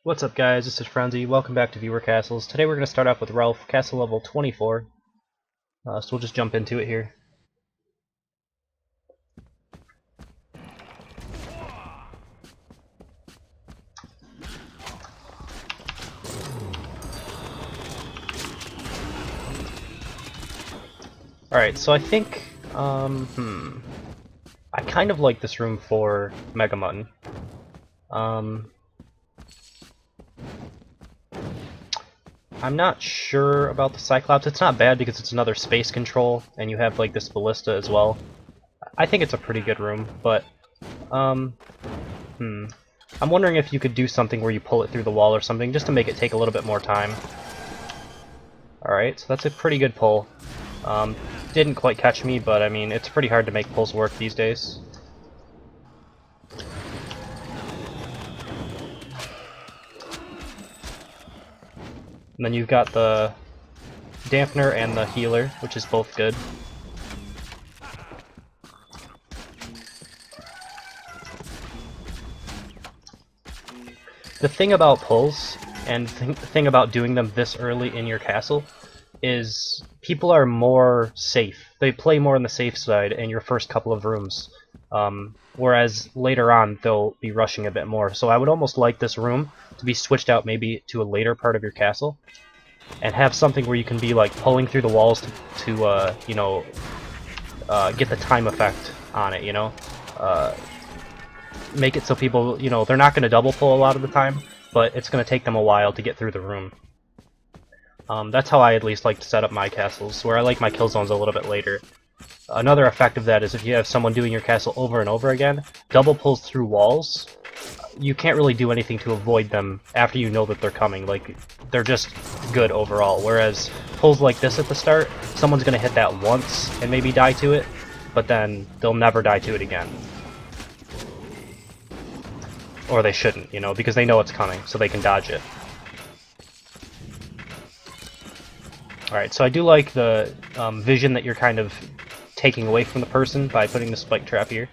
What's up guys, this is Frenzy, welcome back to Viewer Castles. Today we're going to start off with Ralph, castle level 24. So we'll just jump into it here. Alright, so I think, I kind of like this room for Mega Mutton. I'm not sure about the Cyclops. It's not bad because it's another space control, and you have like this ballista as well. I think it's a pretty good room, but I'm wondering if you could do something where you pull it through the wall or something, just to make it take a little bit more time. Alright, so that's a pretty good pull. Didn't quite catch me, but I mean, it's pretty hard to make pulls work these days. And then you've got the dampener and the healer, which is both good. The thing about pulls, and the thing about doing them this early in your castle, is people are more safe. They play more on the safe side in your first couple of rooms, whereas later on they'll be rushing a bit more. So I would almost like this room to be switched out maybe to a later part of your castle, and have something where you can be like pulling through the walls to you know, get the time effect on it, you know? Make it so people, you know, they're not going to double pull a lot of the time, but it's going to take them a while to get through the room. That's how I at least like to set up my castles, where I like my kill zones a little bit later. Another effect of that is if you have someone doing your castle over and over again, double pulls through walls, you can't really do anything to avoid them after you know that they're coming. Like, they're just good overall, whereas pulls like this at the start, someone's going to hit that once and maybe die to it, but then they'll never die to it again. Or they shouldn't, you know, because they know it's coming, so they can dodge it. Alright, so I do like the vision that you're kind of taking away from the person by putting the spike trap here.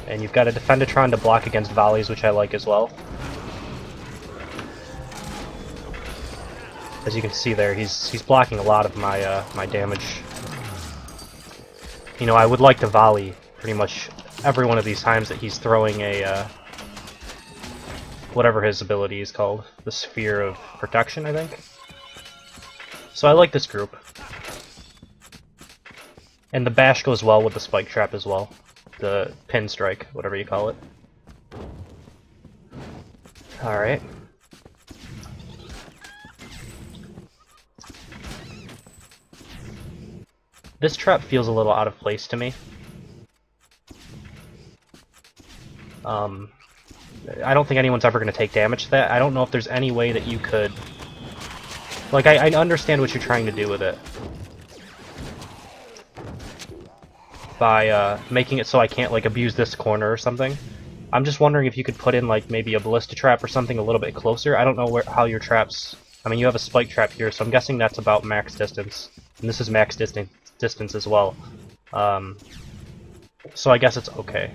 And you've got a Defendatron to block against volleys, which I like as well. As you can see there, he's blocking a lot of my my damage. You know, I would like to volley pretty much every one of these times that he's throwing a whatever his ability is called, the Sphere of Protection, I think. So I like this group. And the bash goes well with the spike trap as well. The pin strike, whatever you call it. Alright. This trap feels a little out of place to me. I don't think anyone's ever going to take damage to that. I don't know if there's any way that you could... Like, I understand what you're trying to do with it. By making it so I can't, like, abuse this corner or something. I'm just wondering if you could put in, like, maybe a ballista trap or something a little bit closer. I don't know how your traps... I mean, you have a spike trap here, so I'm guessing that's about max distance. And this is max distance as well. So I guess it's okay.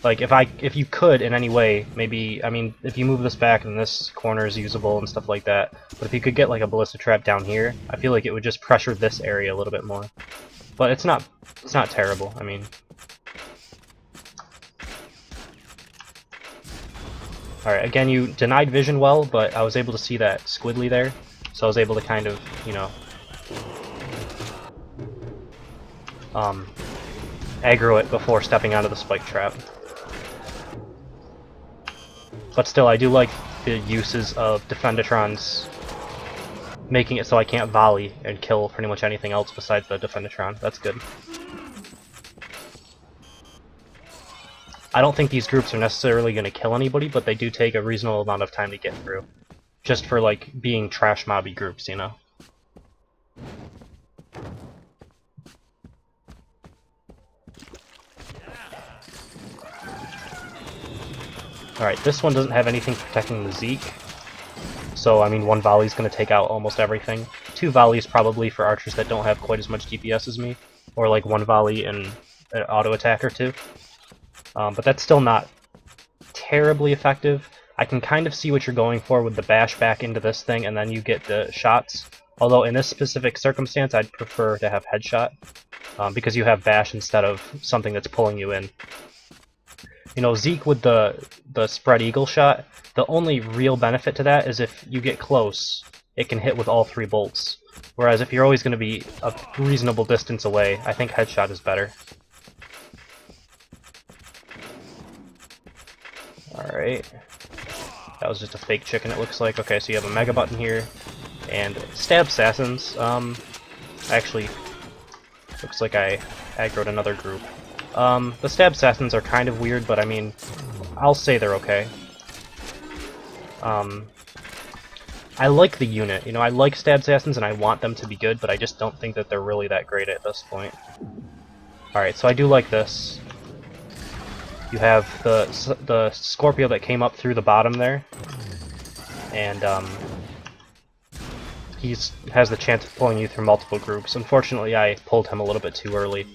Like, if you could in any way, maybe, I mean, if you move this back and this corner is usable and stuff like that, but if you could get like a ballista trap down here, I feel like it would just pressure this area a little bit more. But it's not terrible, I mean. Alright, again, you denied vision well, but I was able to see that squiddly there, so I was able to kind of, you know, aggro it before stepping onto the spike trap. But still, I do like the uses of Defendatrons, making it so I can't volley and kill pretty much anything else besides the Defendatron. That's good. I don't think these groups are necessarily going to kill anybody, but they do take a reasonable amount of time to get through. Just for, like, being trash mobby groups, you know? Alright, this one doesn't have anything protecting the Zeke. So, I mean, one volley's going to take out almost everything. 2 volleys probably for archers that don't have quite as much DPS as me, or like 1 volley and an auto attack or 2. But that's still not terribly effective. I can kind of see what you're going for with the bash back into this thing and then you get the shots. Although in this specific circumstance, I'd prefer to have headshot, because you have bash instead of something that's pulling you in. You know, Zeke with the spread eagle shot, the only real benefit to that is if you get close, it can hit with all 3 bolts. Whereas if you're always going to be a reasonable distance away, I think headshot is better. Alright. That was just a fake chicken, it looks like. Okay, so you have a mega button here. And stab assassins. Actually, looks like I aggroed another group. The stab assassins are kind of weird, but I mean, I'll say they're okay. I like the unit. You know, I like stab assassins and I want them to be good, but I just don't think that they're really that great at this point. Alright, so I do like this. You have the Scorpio that came up through the bottom there, and he has the chance of pulling you through multiple groups. Unfortunately, I pulled him a little bit too early,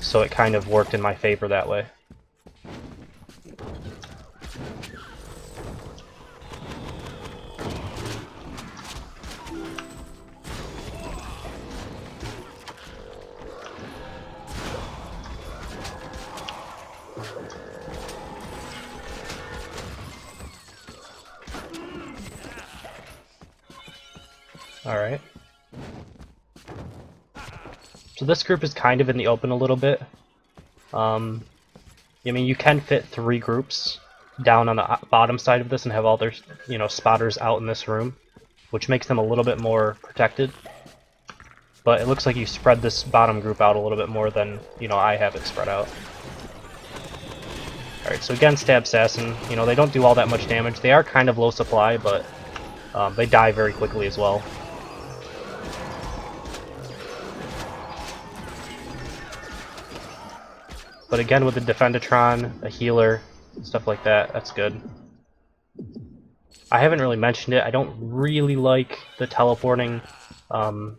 so it kind of worked in my favor that way. Alright. So this group is kind of in the open a little bit. I mean, you can fit 3 groups down on the bottom side of this and have all their, you know, spotters out in this room, which makes them a little bit more protected. But it looks like you spread this bottom group out a little bit more than, you know, I have it spread out. Alright, so again, stab assassin. You know, they don't do all that much damage. They are kind of low supply, but they die very quickly as well. But again, with the Defendatron, a healer, stuff like that, that's good. I haven't really mentioned it. I don't really like the teleporting, what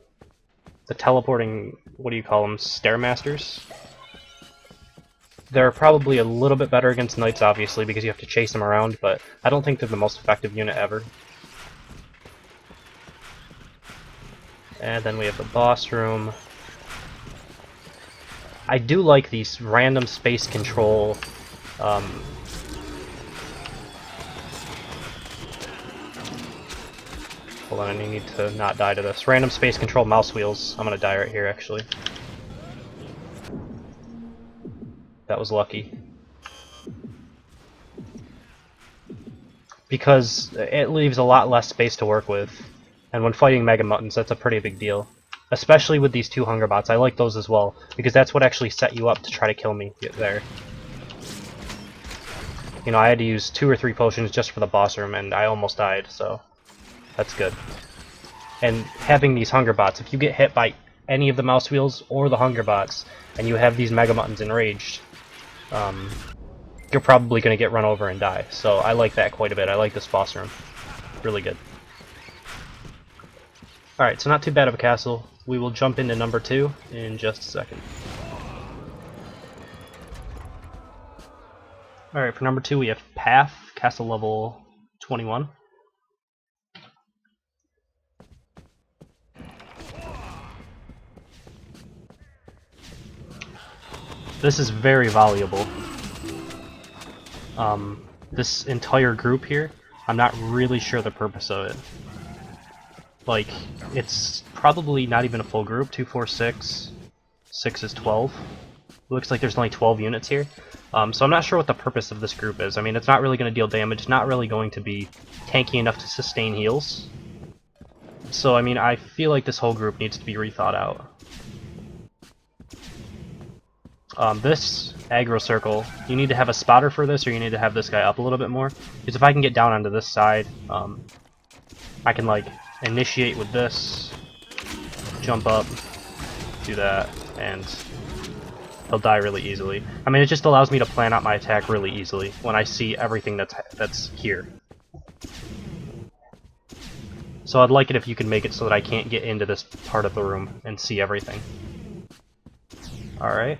do you call them, Stairmasters? They're probably a little bit better against Knights, obviously, because you have to chase them around, but I don't think they're the most effective unit ever. And then we have the boss room. I do like these random space control hold on, I need to not die to this. Random space control mouse wheels. I'm gonna die right here, actually. That was lucky. Because it leaves a lot less space to work with. And when fighting Mega Muttons, that's a pretty big deal. Especially with these 2 Hunger Bots. I like those as well, because that's what actually set you up to try to kill me there. You know, I had to use 2 or 3 potions just for the boss room, and I almost died, so that's good. And having these Hunger Bots, if you get hit by any of the mouse wheels or the Hunger Bots, and you have these Mega Muttons enraged, you're probably going to get run over and die. So I like that quite a bit. I like this boss room. Really good. Alright, so not too bad of a castle. We will jump into number 2 in just a second. Alright, for number 2 we have Pafff, castle level 21. This is very valuable. This entire group here, I'm not really sure the purpose of it. Like, it's probably not even a full group. 2, 4, 6. 6 is 12. It looks like there's only 12 units here. So I'm not sure what the purpose of this group is. I mean, it's not really going to deal damage. It's not really going to be tanky enough to sustain heals. So, I mean, I feel like this whole group needs to be rethought out. This aggro circle, you need to have a spotter for this, or you need to have this guy up a little bit more. Because if I can get down onto this side, I can, like, initiate with this, jump up, do that, and he'll die really easily. I mean, it just allows me to plan out my attack really easily when I see everything that's here. So I'd like it if you could make it so that I can't get into this part of the room and see everything. Alright.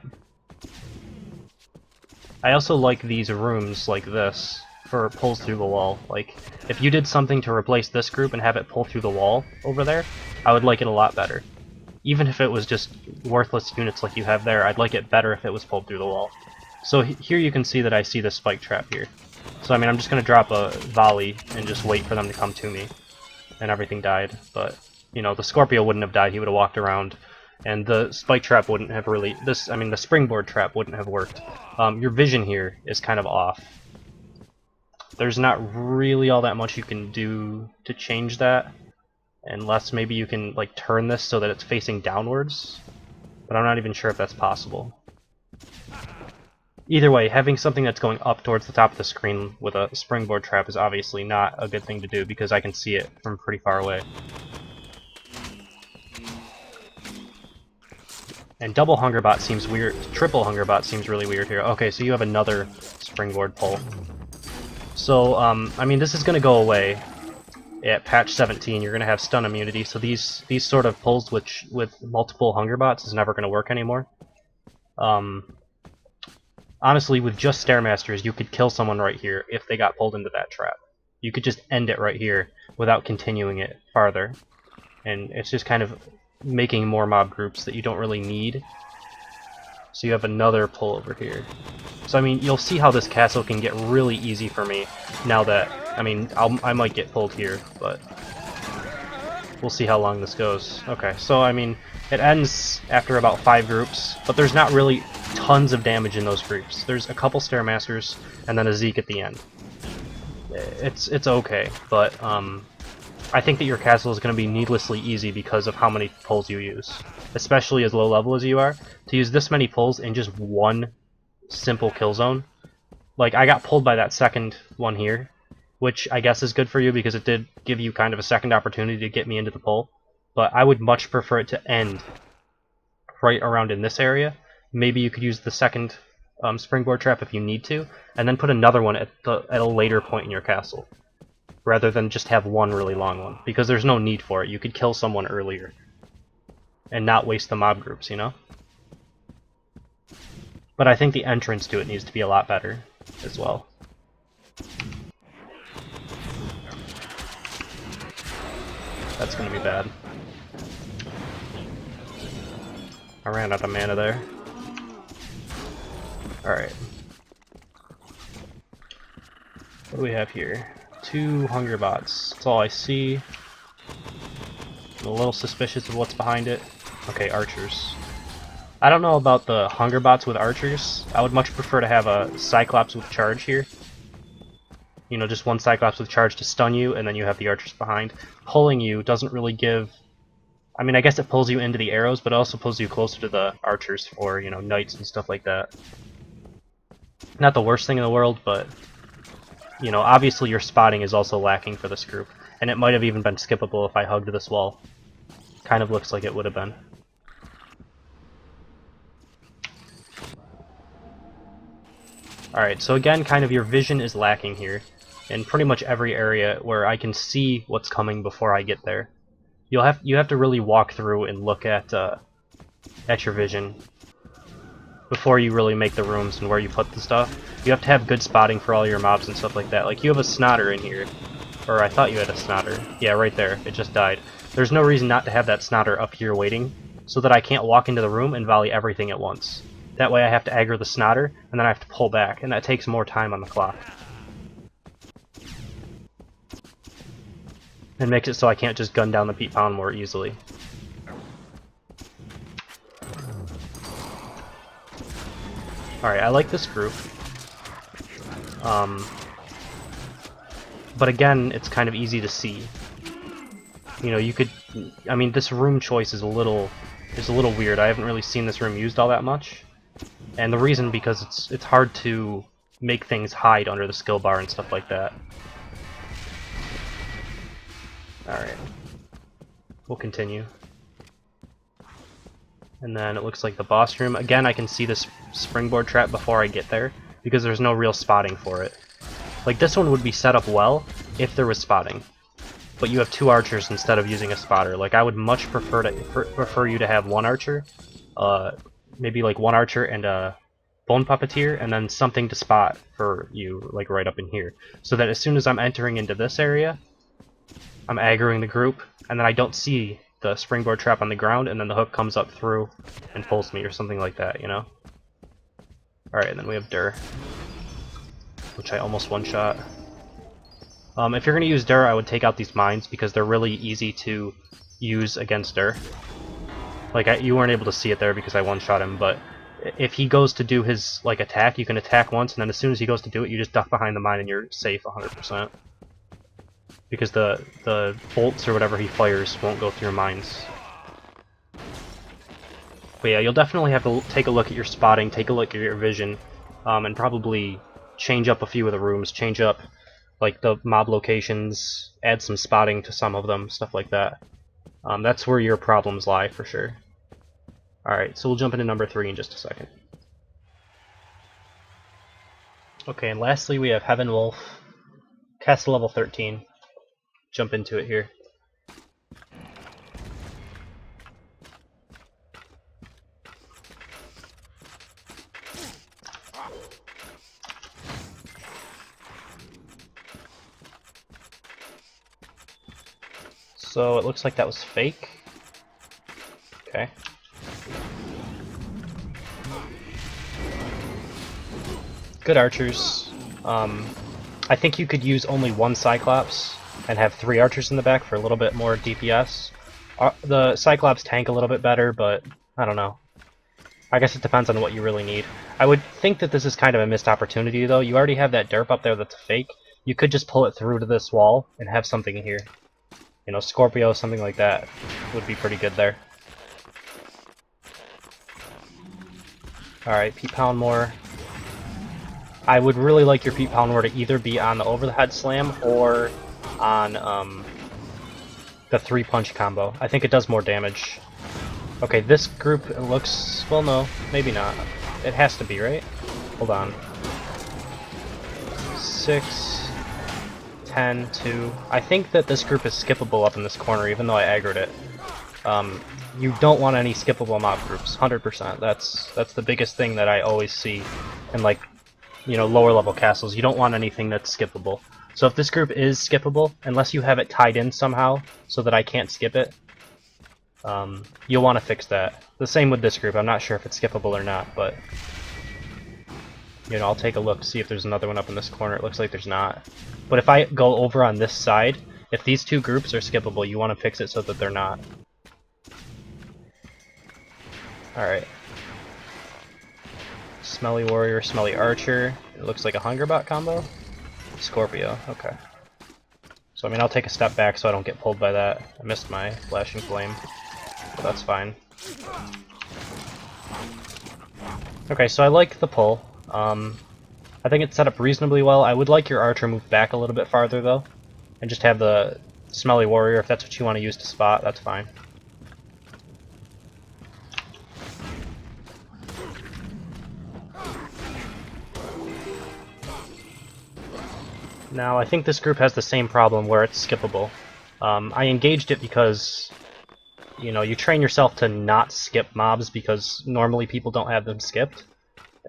I also like these rooms like this for pulls through the wall. Like, if you did something to replace this group and have it pull through the wall over there, I would like it a lot better. Even if it was just worthless units like you have there, I'd like it better if it was pulled through the wall. So here you can see that I see this spike trap here. So I mean, I'm just going to drop a volley and just wait for them to come to me. And everything died. But, you know, the Scorpio wouldn't have died, he would have walked around. And the spike trap wouldn't have really... the springboard trap wouldn't have worked. Your vision here is kind of off. There's not really all that much you can do to change that. Unless maybe you can, like, turn this so that it's facing downwards. But I'm not even sure if that's possible. Either way, having something that's going up towards the top of the screen with a springboard trap is obviously not a good thing to do because I can see it from pretty far away. And double Hungerbot seems weird. Triple Hungerbot seems really weird here. Okay, so you have another springboard pull. So, I mean, this is going to go away at patch 17. You're going to have stun immunity, so these sort of pulls with multiple Hungerbots is never going to work anymore. Honestly, with just Stairmasters, you could kill someone right here if they got pulled into that trap. You could just end it right here without continuing it farther. And it's just kind of making more mob groups that you don't really need. So you have another pull over here. So I mean, you'll see how this castle can get really easy for me now that, I mean, I might get pulled here, but we'll see how long this goes. Okay, so I mean, it ends after about 5 groups, but there's not really tons of damage in those groups. There's a couple Stairmasters and then a Zeke at the end. It's okay, but I think that your castle is going to be needlessly easy because of how many pulls you use. Especially as low level as you are. To use this many pulls in just one simple kill zone. Like, I got pulled by that second one here, which I guess is good for you because it did give you kind of a second opportunity to get me into the pull. But I would much prefer it to end right around in this area. Maybe you could use the second springboard trap if you need to, and then put another one at a later point in your castle. Rather than just have one really long one, because there's no need for it. You could kill someone earlier and not waste the mob groups, you know? But I think the entrance to it needs to be a lot better as well. That's gonna be bad. I ran out of mana there. Alright. What do we have here? 2 Hungerbots. That's all I see. I'm a little suspicious of what's behind it. Okay, archers. I don't know about the Hungerbots with archers. I would much prefer to have a Cyclops with charge here. You know, just one Cyclops with charge to stun you, and then you have the archers behind. Pulling you doesn't really give... I mean, I guess it pulls you into the arrows, but it also pulls you closer to the archers for, you know, knights and stuff like that. Not the worst thing in the world, but... you know, obviously your spotting is also lacking for this group, and it might have even been skippable if I hugged this wall. Kind of looks like it would have been. Alright, so again, kind of your vision is lacking here, in pretty much every area where I can see what's coming before I get there. You have to really walk through and look at your vision before you really make the rooms and where you put the stuff. You have to have good spotting for all your mobs and stuff like that. Like, you have a Snotter in here. Or I thought you had a Snotter. Yeah, right there. It just died. There's no reason not to have that Snotter up here waiting, so that I can't walk into the room and volley everything at once. That way I have to aggro the Snotter, and then I have to pull back, and that takes more time on the clock. And makes it so I can't just gun down the Pete Pound more easily. Alright, I like this group. But again, it's kind of easy to see. You know, you could... I mean, this room choice is a little weird. I haven't really seen this room used all that much. And the reason, because it's hard to make things hide under the skill bar and stuff like that. Alright. We'll continue. And then it looks like the boss room. Again, I can see this springboard trap before I get there, because there's no real spotting for it. Like, this one would be set up well if there was spotting. but you have 2 archers instead of using a spotter. Like, I would much prefer you to have 1 archer, maybe like 1 archer and a bone puppeteer, and then something to spot for you, like right up in here, so that as soon as I'm entering into this area, I'm aggroing the group, and then I don't see the springboard trap on the ground, and then the hook comes up through and pulls me or something like that, you know? Alright, and then we have Dur, which I almost one-shot. If you're going to use Dur, I would take out these mines, because they're really easy to use against Dur. Like, you weren't able to see it there because I one-shot him, but if he goes to do his, like, attack, you can attack once, and then as soon as he goes to do it, you just duck behind the mine and you're safe 100%. Because the bolts or whatever he fires won't go through mines. But yeah, you'll definitely have to take a look at your spotting, take a look at your vision, and probably change up a few of the rooms, change up like the mob locations, add some spotting to some of them, stuff like that. That's where your problems lie for sure. Alright, so we'll jump into number 3 in just a second. Okay, and lastly we have Heavenwolf, castle level 13. Jump into it here. So it looks like that was fake. Okay. Good archers. I think you could use only 1 Cyclops and have 3 archers in the back for a little bit more DPS. The Cyclops tank a little bit better, but I don't know. I guess it depends on what you really need. I would think that this is kind of a missed opportunity, though. You already have that derp up there that's fake. You could just pull it through to this wall and have something here. You know, Scorpio, something like that would be pretty good there. Alright, Pete Poundmore. I would really like your Pete Poundmore to either be on the over-the-head slam or on the 3-punch combo. I think it does more damage. Okay, this group looks... well, no, maybe not. It has to be, right? Hold on. 6, 10, 2... I think that this group is skippable up in this corner, even though I aggroed it. You don't want any skippable mob groups, 100%. That's the biggest thing that I always see in, like, you know, lower level castles. You don't want anything that's skippable. So if this group is skippable, unless you have it tied in somehow so that I can't skip it, you'll want to fix that. The same with this group. I'm not sure if it's skippable or not, but you know, I'll take a look, see if there's another one up in this corner. It looks like there's not. But if I go over on this side, if these 2 groups are skippable, you want to fix it so that they're not. Alright. Smelly Warrior, Smelly Archer. It looks like a Hungerbot combo. Scorpio, okay. So I mean, I'll take a step back so I don't get pulled by that. I missed my Flashing Flame, but that's fine. Okay, so I like the pull. I think it's set up reasonably well. I would like your Archer moved back a little bit farther though, and just have the Smelly Warrior, if that's what you want to use to spot, that's fine. Now, I think this group has the same problem where it's skippable. I engaged it because, you know, you train yourself to not skip mobs because normally people don't have them skipped.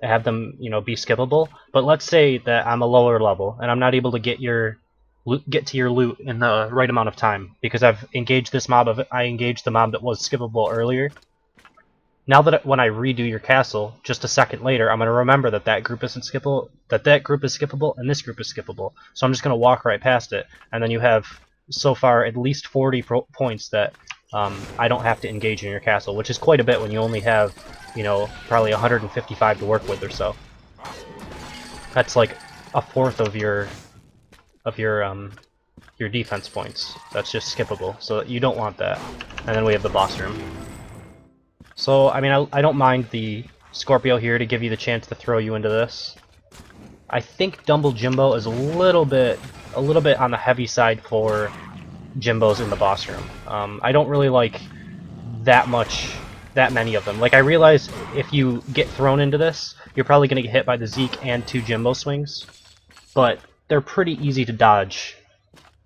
Have them, you know, be skippable. But let's say that I'm a lower level and I'm not able to get to your loot in the right amount of time because I've engaged this mob. I engaged the mob that was skippable earlier. Now that when I redo your castle, just a second later, I'm going to remember that that group isn't skippable, that group is skippable, and this group is skippable. So I'm just going to walk right past it, and then you have, so far, at least 40 points that I don't have to engage in your castle, which is quite a bit when you only have, you know, probably 155 to work with or so. That's like a fourth of your defense points. That's just skippable, so you don't want that. And then we have the boss room. So, I mean, I don't mind the Scorpio here to give you the chance to throw you into this. I think Dumble Jimbo is a little bit on the heavy side for Jimbos in the boss room. I don't really like that many of them. Like, I realize if you get thrown into this, you're probably going to get hit by the Zeke and 2 Jimbo swings, but they're pretty easy to dodge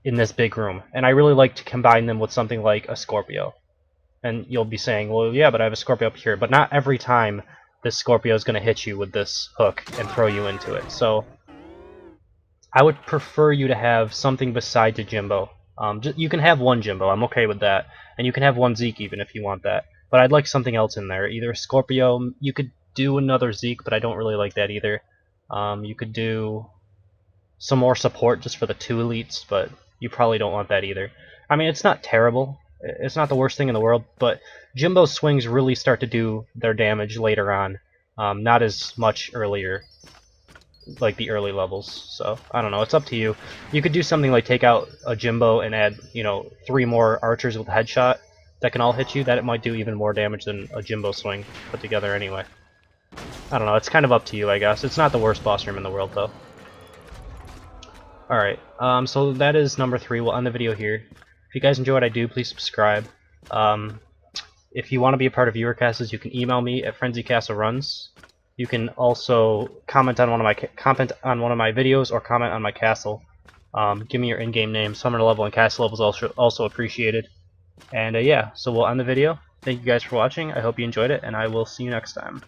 in this big room, and I really like to combine them with something like a Scorpio. And you'll be saying, well, yeah, but I have a Scorpio up here. But not every time this Scorpio is going to hit you with this hook and throw you into it. So I would prefer you to have something besides a Jimbo. You can have one Jimbo, I'm okay with that. And you can have one Zeke even if you want that. But I'd like something else in there. Either a Scorpio, you could do another Zeke, but I don't really like that either. You could do some more support just for the 2 elites, but you probably don't want that either. I mean, it's not terrible. It's not the worst thing in the world, but Jimbo swings really start to do their damage later on. Not as much earlier, like the early levels. So, I don't know. It's up to you. You could do something like take out a Jimbo and add, 3 more archers with a headshot that can all hit you. That it might do even more damage than a Jimbo swing put together anyway. I don't know. It's kind of up to you, I guess. It's not the worst boss room in the world, though. Alright, so that is number 3. We'll end the video here. If you guys enjoy what I do, please subscribe. If you want to be a part of ViewerCasts, you can email me at frenzycastleruns. You can also comment on one of my videos or comment on my castle. Give me your in-game name, summoner level, and castle level is also appreciated. And yeah, so we'll end the video. Thank you guys for watching. I hope you enjoyed it, and I will see you next time.